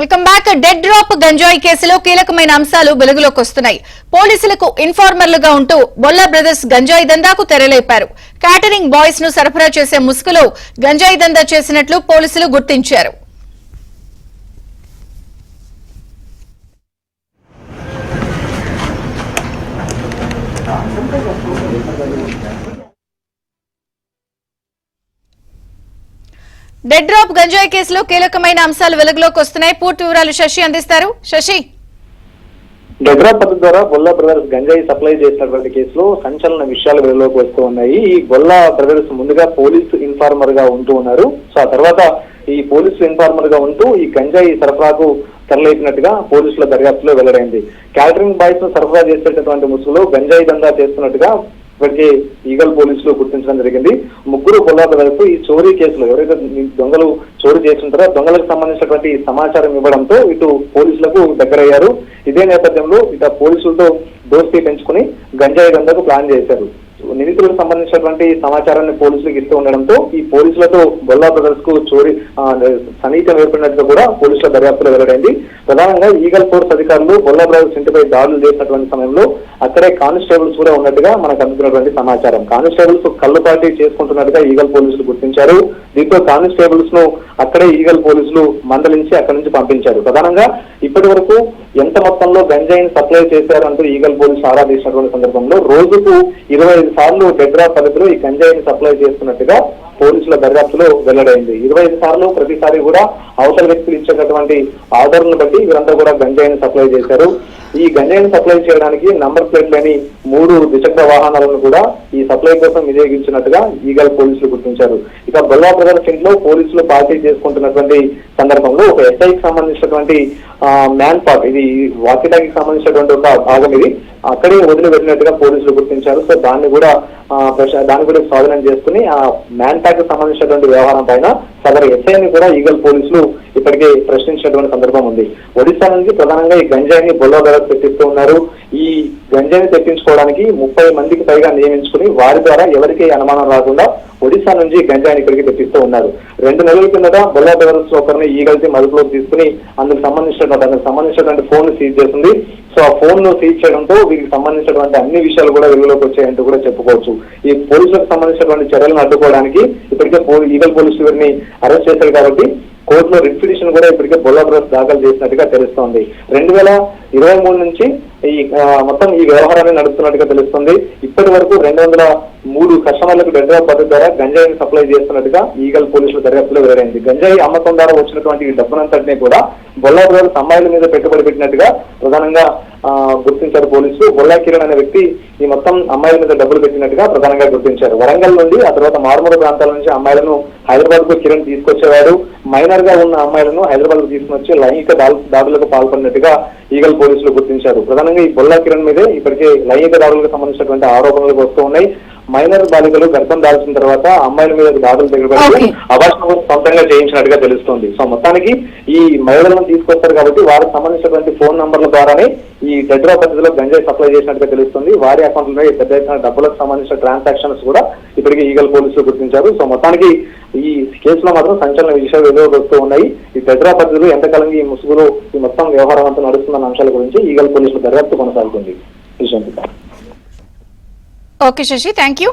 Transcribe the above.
Welcome back. Dead drop గంజాయి కేసులో కీలకమైన అంశాలు వెలుగులోకి వస్తున్నాయి. పోలీసులకు ఇన్ఫార్మర్లుగా ఉంటూ బొల్లా బ్రదర్స్ గంజాయి దందాకు తెరలేపారు. క్యాటరింగ్ బాయ్స్ ను సరఫరా చేసే ముసుగులో గంజాయి దందా చేసినట్లు పోలీసులు గుర్తించారు. డెడ్ డ్రాప్ గంజాయి కేసులో కీలకమైన అంశాలు వెలుగులోకి వస్తున్నాయి. పూర్తి వివరాలు శశి అందిస్తారు. శశి, డెడ్ డ్రాప్ పద్ధతి ద్వారా బొల్లా బ్రదర్స్ గంజాయి సప్లై చేసినటువంటి కేసులో సంచలన విషయాలు వెలుగులోకి వస్తూ ఉన్నాయి. ఈ బొల్లా బ్రదర్స్ ముందుగా పోలీసు ఇన్ఫార్మర్ గా ఉంటూ ఉన్నారు. సో ఆ తర్వాత ఈ పోలీసు ఇన్ఫార్మర్ గా ఉంటూ ఈ గంజాయి సరఫరాకు తెరలేపినట్టుగా పోలీసుల దర్యాప్తులో వెల్లడైంది. క్యాటరింగ్ బాయ్స్ ను సరఫరా చేసేటటువంటి ముసుగులో గంజాయి దందా చేస్తున్నట్టుగా ఇప్పటికే ఈగల్ పోలీసులు గుర్తించడం జరిగింది. ముగ్గురు బొల్లా బ్రదర్స్ ఈ చోరీ కేసులో ఎవరైతే దొంగలు చోరీ చేస్తుంటారో దొంగలకు సంబంధించినటువంటి సమాచారం ఇవ్వడంతో ఇటు పోలీసులకు దగ్గరయ్యారు. ఇదే నేపథ్యంలో ఇటు పోలీసులతో దోస్తీ పెంచుకుని గంజాయి దందాకు ప్లాన్ చేశారు. నిందితులకు సంబంధించినటువంటి సమాచారాన్ని పోలీసులకు ఇస్తూ ఉండడంతో ఈ పోలీసులతో బొల్లా బ్రదర్స్ కు చోరీ సన్నిహితం ఏర్పడినట్టుగా కూడా పోలీసుల దర్యాప్తులో వెల్లడైంది. ప్రధానంగా ఈగల్ ఫోర్స్ అధికారులు బొల్లా బ్రదర్స్ ఇంటిపై దాడులు చేసినటువంటి సమయంలో అక్కడే కానిస్టేబుల్స్ కూడా ఉన్నట్టుగా మనకు అందుతున్నటువంటి సమాచారం. కానిస్టేబుల్స్ కళ్ళు పార్టీ చేసుకుంటున్నట్టుగా ఈగల్ పోలీసులు గుర్తించారు. దీంతో కానిస్టేబుల్స్ ను అక్కడే ఈగల్ పోలీసులు మందలించి అక్కడి నుంచి పంపించారు. ప్రధానంగా ఇప్పటి వరకు ఎంత మొత్తంలో గంజాయిని సప్లై చేశారంటూ ఈగల్ పోలీసులు ఆరా తీసినటువంటి సందర్భంలో రోజుకు 25 సార్లు డెడ్ డ్రాప్ పద్ధతిలో ఈ గంజాయిని సప్లై చేస్తున్నట్టుగా పోలీసుల దర్యాప్తులో వెల్లడైంది. 25 సార్లు ప్రతిసారి కూడా అవతల వ్యక్తులు ఇచ్చేటటువంటి ఆర్డర్లను బట్టి వీరంతా కూడా గంజాయిని సప్లై చేశారు. ఈ గంజాయిని సప్లై చేయడానికి నంబర్ ప్లేట్ లేని 3 ద్విచక్ర వాహనాలను కూడా ఈ సప్లై కోసం వినియోగించినట్టుగా ఈగల్ పోలీసులు గుర్తించారు. ఇక బొల్లా బ్రదర్స్ ఇంట్లో పోలీసులు పార్టీ చేసుకుంటున్నటువంటి సందర్భంలో ఒక ఎస్ఐకి సంబంధించినటువంటి మ్యాన్ పార్ట్, ఇది వాకిటాకి సంబంధించినటువంటి ఒక భాగం, ఇది అక్కడే వదిలిపెట్టినట్టుగా పోలీసులు గుర్తించారు. సో దాన్ని కూడా స్వాధీనం చేసుకుని ఆ మ్యాన్ ప్యాక్ కు సంబంధించినటువంటి వ్యవహారం పైన సదరు ఎస్ఐని కూడా ఈగల్ పోలీసులు ఇప్పటికే ప్రశ్నించినటువంటి సందర్భం ఉంది. ఒడిశా నుంచి ప్రధానంగా ఈ గంజాయిని బొల్లా బ్రదర్స్ తెప్పిస్తూ ఉన్నారు. ఈ గంజాయిని తెప్పించుకోవడానికి 30 మందికి పైగా నియమించుకుని వారి ద్వారా ఎవరికి అనుమానం రాకుండా ఒడిశా నుంచి గంజాయిని ఇక్కడికి తెప్పిస్తూ ఉన్నారు. 2 నెలల కిందట బొల్లా బ్రదర్స్ ఒకరిని ఈగల్సి మదుపులోకి తీసుకుని అందుకు సంబంధించినటువంటి ఫోన్ సీజ్ చేసింది. సో ఆ ఫోన్ ను సీజ్ చేయడంతో వీరికి సంబంధించినటువంటి అన్ని విషయాలు కూడా వెలుగులోకి వచ్చాయంటూ కూడా చెప్పుకోవచ్చు. ఈ పోలీసులకు సంబంధించినటువంటి చర్యలను అడ్డుకోవడానికి ఇప్పటికే ఈగల్ పోలీసులు వీరిని అరెస్ట్ చేశారు కాబట్టి కోర్టులో రిట్ పిటిషన్ కూడా ఇప్పటికే బొల్లా బ్రదర్స్ దాఖలు చేసినట్టుగా తెలుస్తోంది. 2023 నుంచి ఈ మొత్తం ఈ వ్యవహారాన్ని నడుస్తున్నట్టుగా తెలుస్తుంది. ఇప్పటి వరకు 203 కస్టమర్లకు డెడ్ డ్రాప్ పద్ధతి ద్వారా గంజాయిని సప్లై చేస్తున్నట్టుగా ఈగల్ పోలీసుల దర్యాప్తులో వెల్లడైంది. గంజాయి అమ్మకం ద్వారా వచ్చినటువంటి ఈ డబ్బునంతటినీ కూడా బొల్లా బ్రదర్స్ అమ్మాయిల మీద పెట్టుబడి పెట్టినట్టుగా ప్రధానంగా గుర్తించారు పోలీసులు. బొల్లా కిరణ్ అనే వ్యక్తి ఈ మొత్తం అమ్మాయిల మీద డబ్బులు పెట్టినట్టుగా ప్రధానంగా గుర్తించారు. వరంగల్ నుండి ఆ తర్వాత మారుమూల ప్రాంతాల నుంచి అమ్మాయిలను హైదరాబాద్ కు కిరణ్ తీసుకొచ్చేవాడు. మైనర్ గా ఉన్న అమ్మాయిలను హైదరాబాద్ కు తీసుకుని వచ్చి లైంగిక దాడులకు పాల్పడినట్టుగా ఈగల్ పోలీసులు గుర్తించారు. ప్రధానంగా ఈ బొల్లా కిరణ్ మీదే ఇప్పటికే లైంగిక దాడులకు సంబంధించినటువంటి ఆరోపణలు వస్తూ ఉన్నాయి. మైనర్ బాలికలు గర్భం దాల్చిన తర్వాత అమ్మాయిల మీద దాడులు దగ్గర అబార్షన్ సొంతంగా చేయించినట్టుగా తెలుస్తోంది. సో మొత్తానికి ఈ మహిళలను తీసుకొస్తారు కాబట్టి వారికి సంబంధించినటువంటి ఫోన్ నంబర్ల ద్వారానే ఈ డెడ్ డ్రాప్ పద్ధతిలో గంజాయి సప్లై చేసినట్టుగా తెలుస్తుంది. వారి అకౌంట్లో పెద్ద ఎత్తున డబ్బులకు సంబంధించిన ట్రాన్సాక్షన్స్ కూడా ఇప్పటికీ ఈగల్ పోలీసులు గుర్తించారు. సో మొత్తానికి ఈ కేసులో మాత్రం సంచలన విషయాలు వెలుగులోకి వస్తూ ఉన్నాయి. ఈ డెడ్ డ్రాప్ పద్ధతిలో ఎంతకాలంగా ఈ ముసుగులో ఈ మొత్తం వ్యవహారం అంతా నడుస్తున్న అంశాల గురించి ఈగల్ పోలీసుల దర్యాప్తు కొనసాగుతుంది. Okay Shashi, thank you.